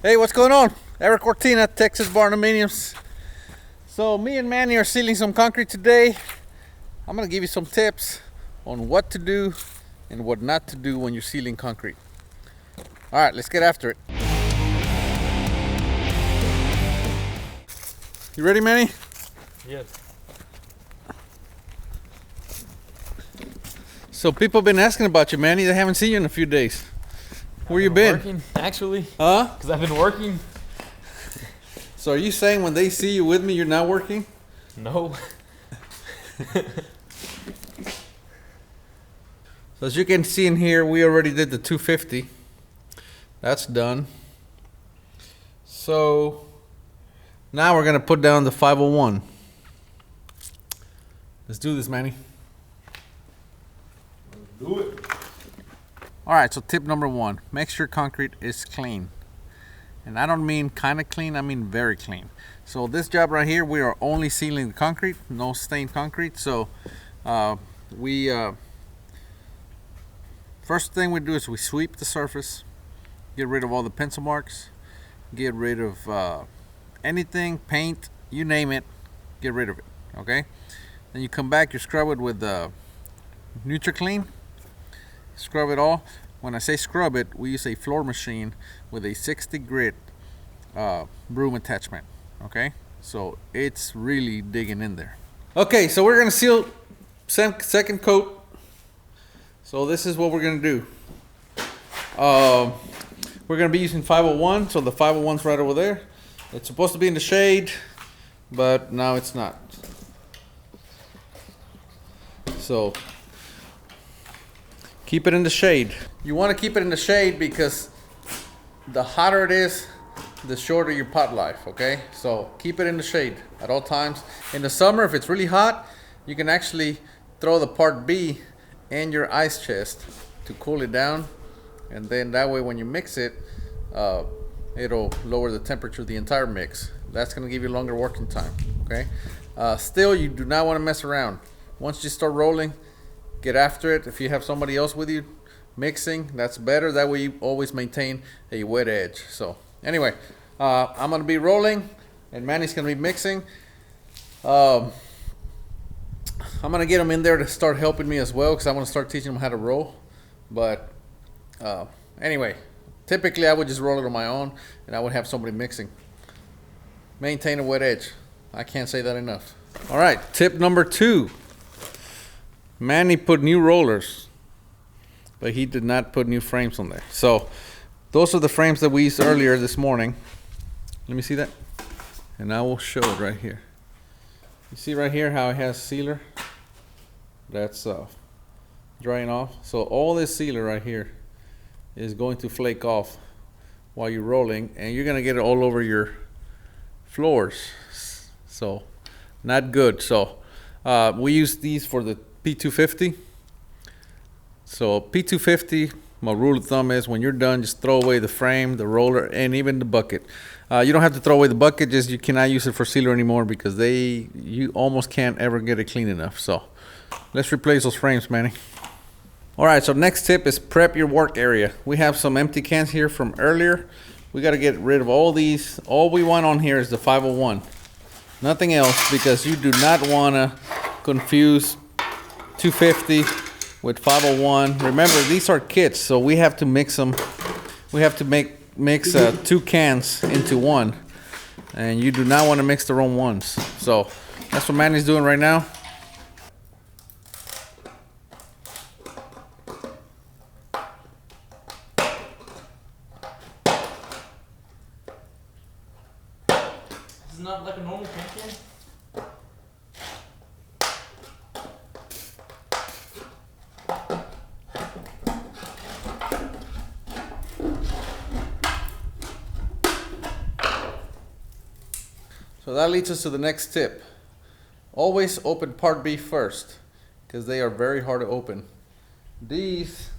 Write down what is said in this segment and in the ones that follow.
Hey, what's going on? Eric Cortina, Texas Barndominiums. So me and Manny are sealing some concrete today. I'm gonna give you some tips on what to do and what not to do when you're sealing concrete. All right, let's get after it. You ready, Manny? Yes. So people have been asking about you, Manny. They haven't seen you in a few days. Where you been? Working, actually. Huh? Because I've been working. So are you saying when they see you with me, you're not working? No. So as you can see in here, we already did the 250. That's done. So now we're gonna put down the 501. Let's do this, Manny. Let's do it. All right, so tip number one, make sure concrete is clean. And I don't mean kind of clean, I mean very clean. So this job right here, we are only sealing the concrete, no stained concrete. So first thing we do is we sweep the surface, get rid of all the pencil marks, get rid of anything, paint, you name it, get rid of it, okay? Then you come back, you scrub it with NutriClean. Scrub it all. When I say scrub it, we use a floor machine with a 60 grit broom attachment. Okay, so it's really digging in there. Okay, so we're gonna seal second coat. So this is what we're gonna do. We're gonna be using 501. So the 501's right over there. It's supposed to be in the shade, but now it's not. So keep it in the shade. You want to keep it in the shade because the hotter it is, the shorter your pot life, okay? So keep it in the shade at all times. In the summer, if it's really hot, you can actually throw the part B in your ice chest to cool it down. And then that way when you mix it, it'll lower the temperature of the entire mix. That's gonna give you longer working time, okay? Still, you do not want to mess around. Once you start rolling, get after it. If you have somebody else with you mixing, that's better. That way you always maintain a wet edge. So anyway, I'm gonna be rolling and Manny's gonna be mixing. I'm gonna get him in there to start helping me as well because I want to start teaching him how to roll. But anyway, typically I would just roll it on my own and I would have somebody mixing. Maintain a wet edge. I can't say that enough. All right, tip number 2. Manny put new rollers, but he did not put new frames on there. So those are the frames that we used earlier this morning. Let me see that. And I will show it right here. You see right here how it has sealer? That's drying off. So all this sealer right here is going to flake off while you're rolling, and you're gonna get it all over your floors. So not good. So we use these for the P250. So P250, my rule of thumb is when you're done, just throw away the frame, the roller, and even the bucket. You don't have to throw away the bucket, just you cannot use it for sealer anymore because you almost can't ever get it clean enough. So let's replace those frames, Manny. All right, so next tip is prep your work area. We have some empty cans here from earlier. We got to get rid of all these. All we want on here is the 501. Nothing else, because you do not want to confuse 250 with 501. Remember, these are kits, so we have to mix them. We have to mix 2 cans into one, and you do not want to mix the wrong ones. So that's what Manny's doing right now. This is not like a normal paint can? So that leads us to the next tip. Always open part B first, because they are very hard to open. These,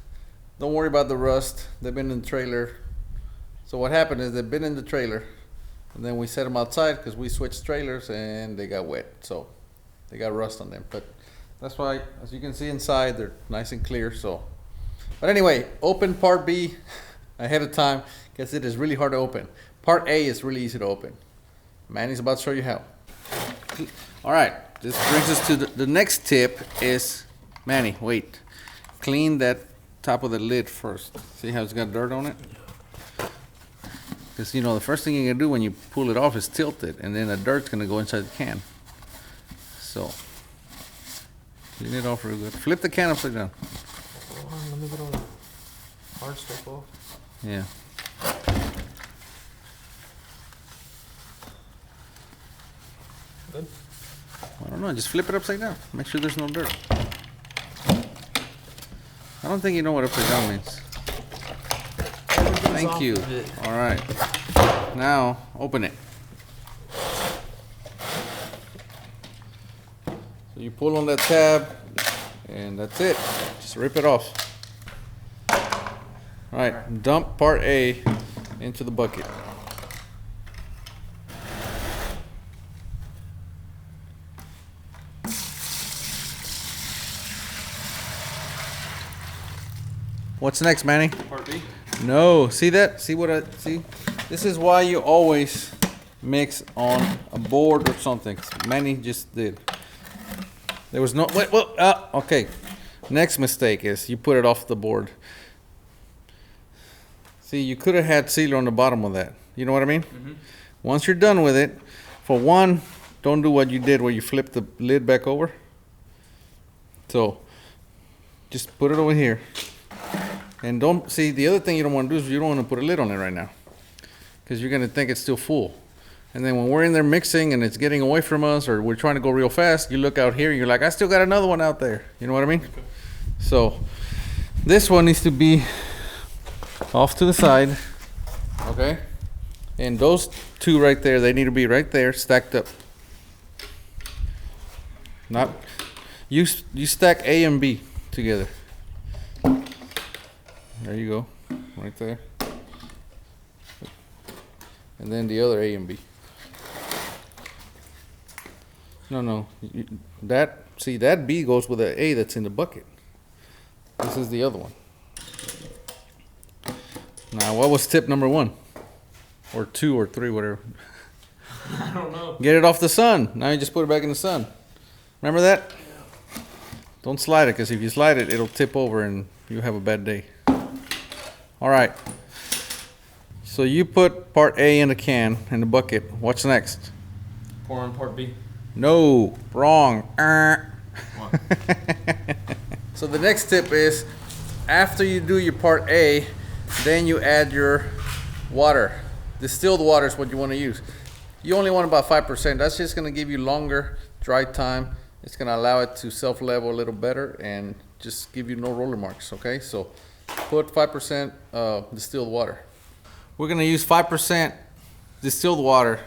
don't worry about the rust. They've been in the trailer. So what happened is they've been in the trailer, and then we set them outside because we switched trailers and they got wet. So they got rust on them. But that's why, as you can see inside, they're nice and clear. So, but anyway, open part B ahead of time because it is really hard to open. Part A is really easy to open. Manny's about to show you how. All right, this brings us to the next tip is, Manny, wait. Clean that top of the lid first. See how it's got dirt on it? Because, you know, the first thing you're going to do when you pull it off is tilt it, and then the dirt's going to go inside the can. So, clean it off real good. Flip the can upside down. Hold on, let me get all the hard stuff off. Yeah. Good. I don't know, just flip it upside down. Make sure there's no dirt. I don't think you know what upside down means. Thank you. All right. Now, open it. So you pull on that tab, and that's it. Just rip it off. All right, dump part A into the bucket. What's next, Manny? Part B. No, see that? See what I see? This is why you always mix on a board or something. Manny just did. There was no wait. Well, okay. Next mistake is you put it off the board. See, you could have had sealer on the bottom of that. You know what I mean? Mm-hmm. Once you're done with it, for one, don't do what you did where you flip the lid back over. So, just put it over here. And don't, see, the other thing you don't want to do is you don't want to put a lid on it right now. Because you're going to think it's still full. And then when we're in there mixing and it's getting away from us or we're trying to go real fast, you look out here and you're like, I still got another one out there. You know what I mean? Okay. So, this one needs to be off to the side. Okay? And those two right there, they need to be right there, stacked up. Not, you stack A and B together. There you go, right there. And then the other A and B. No, that, see, that B goes with the A that's in the bucket. This is the other one. Now, what was tip number 1? Or 2 or 3, whatever. I don't know. Get it off the sun. Now you just put it back in the sun. Remember that? Yeah. Don't slide it, because if you slide it, it'll tip over and you'll have a bad day. All right. So you put part A in the can, in the bucket. What's next? Pour on part B. No, wrong. What? So the next tip is, after you do your part A, then you add your water. Distilled water is what you want to use. You only want about 5%. That's just going to give you longer dry time. It's going to allow it to self-level a little better and just give you no roller marks, okay? So put 5% distilled water. We're going to use 5% distilled water,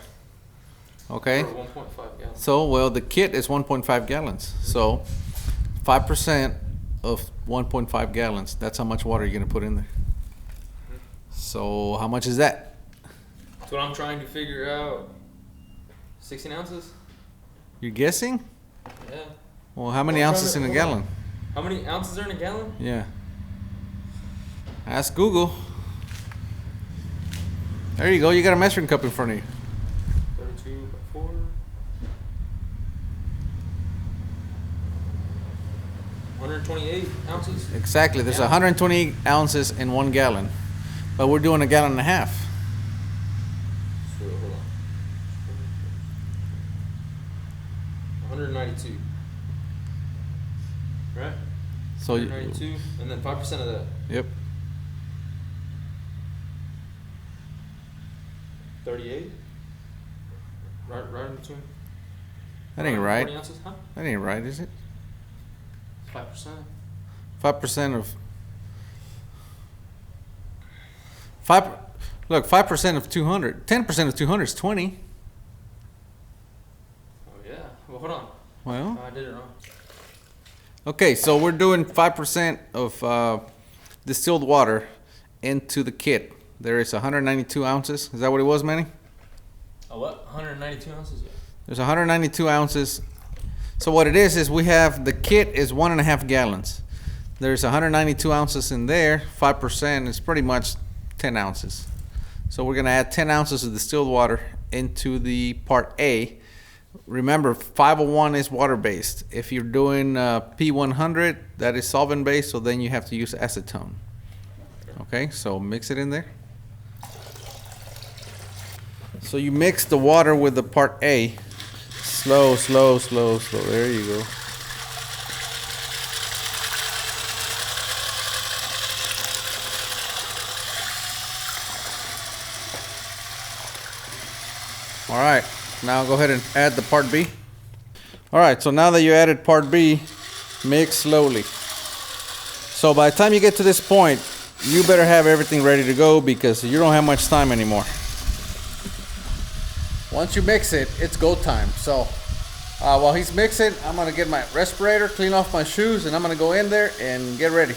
okay? For 1.5 gallons. So, well, the kit is 1.5 gallons. So 5% of 1.5 gallons, that's how much water you're going to put in there. So how much is that? That's what I'm trying to figure out. 16 ounces? You're guessing? Yeah. Well, how many ounces in a gallon? How many ounces are in a gallon? Yeah. Ask Google. There you go. You got a measuring cup in front of you. 32 by 4. 128 ounces? Exactly. There's Yeah. 128 ounces in 1 gallon. But we're doing a gallon and a half. So, hold on. 192. Right? So, 192, and then 5% of that. yep. 38? Right in between? That ain't right. 40 ounces, huh? That ain't right, is it? 5%. 5% of 5. Look, 5% of 200. 10% of 200 is 20. Oh, yeah. Well, hold on. Well, Oh, I did it wrong. okay, so we're doing 5% of distilled water into the kit. There is 192 ounces. Is that what it was, Manny? Oh, what? 192 ounces? Yeah. There's 192 ounces. So what it is we have, the kit is 1.5 gallons. There's 192 ounces in there. 5% is pretty much 10 ounces. So we're gonna add 10 ounces of distilled water into the part A. Remember, 501 is water-based. If you're doing P100, that is solvent-based, so then you have to use acetone. Okay, so mix it in there. So you mix the water with the part A. Slow, slow, slow, slow. There you go. All right, now go ahead and add the part B. All right, so now that you added part B, mix slowly. So by the time you get to this point, you better have everything ready to go because you don't have much time anymore. Once you mix it, it's go time. So while he's mixing, I'm gonna get my respirator, clean off my shoes, and I'm gonna go in there and get ready.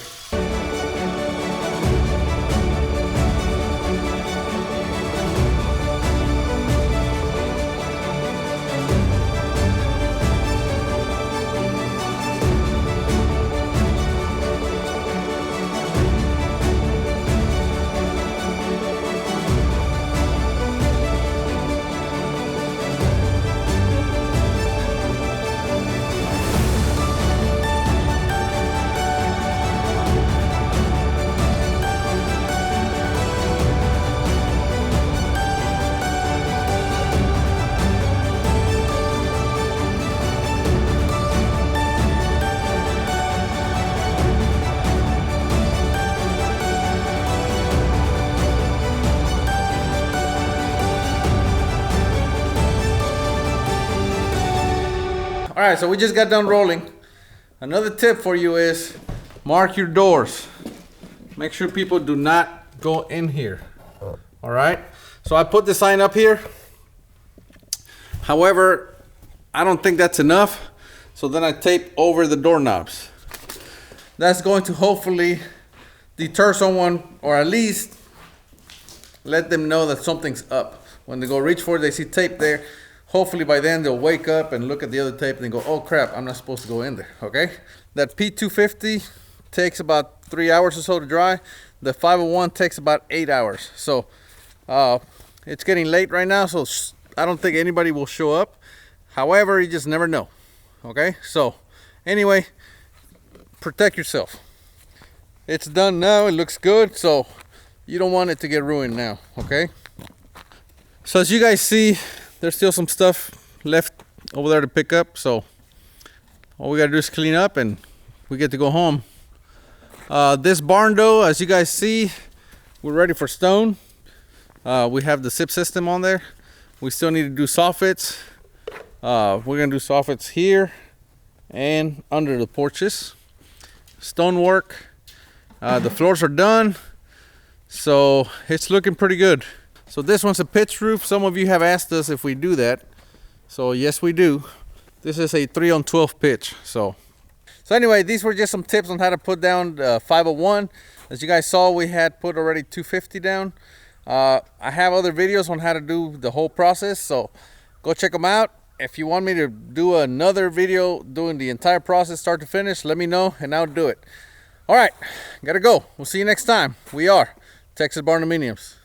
All right, so we just got done rolling. Another tip for you is mark your doors. Make sure people do not go in here. All right, so I put the sign up here. However, I don't think that's enough. So then I tape over the doorknobs. That's going to hopefully deter someone, or at least let them know that something's up. When they go reach for it, they see tape there. Hopefully by then they'll wake up and look at the other tape and go, oh crap, I'm not supposed to go in there, okay? That P250 takes about 3 hours or so to dry. The 501 takes about 8 hours. So it's getting late right now, so I don't think anybody will show up. However, you just never know, okay? So anyway, protect yourself. It's done now, it looks good, so you don't want it to get ruined now, okay? So as you guys see, there's still some stuff left over there to pick up, so all we gotta do is clean up and we get to go home. This barn though, as you guys see, we're ready for stone. We have the SIP system on there. We still need to do soffits. We're gonna do soffits here and under the porches. Stonework. The floors are done, so it's looking pretty good. So this one's a pitch roof. Some of you have asked us if we do that. So yes, we do. This is a 3-on-12 pitch. So anyway, these were just some tips on how to put down 501. As you guys saw, we had put already 250 down. I have other videos on how to do the whole process, so go check them out. If you want me to do another video doing the entire process start to finish, let me know and I'll do it. All right, gotta go. We'll see you next time. We are Texas Barndominiums.